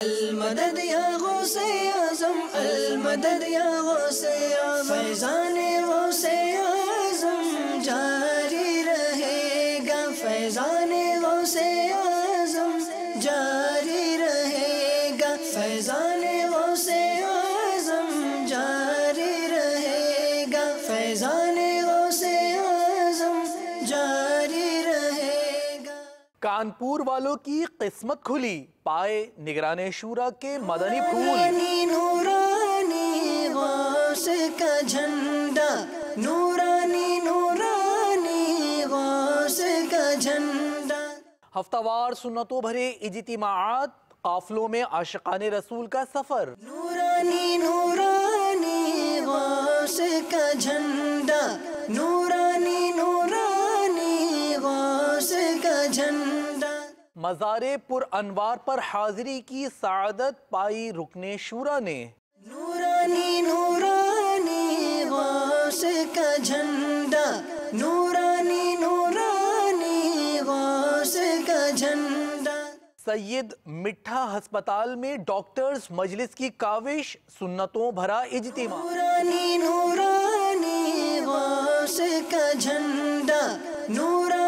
المدد یا غوث اعظم، المدد یا غوث اعظم، فیضان غوث اعظم جاری رہے گا، فیضان غوث اعظم جاری رہے گا، فیضان غوث اعظم جاری رہے گا، فیضان غوث اعظم جاری رہے گا۔ کانپور والوں کی قسمت کھلی، پائے نگران شورا کے مدنی پھول۔ نورانی نورانی غوث کا جھنڈا، نورانی نورانی غوث کا جھنڈا۔ ہفتہ وار سنتوں بھرے اجتماعات، قافلوں میں عاشقان رسول کا سفر۔ نورانی نورانی غوث کا جھنڈا، نورانی نورانی غوث کا جھنڈا۔ مزار پر انوار پر حاضری کی سعادت پائی رکن شورا نے۔ نورانی نورانی غوث کا جھنڈا، نورانی نورانی غوث کا جھنڈا۔ سید مٹھا ہسپتال میں ڈاکٹرز مجلس کی کاوش، سنتوں بھرا اجتماع۔ نورانی نورانی غوث کا جھنڈا، نورانی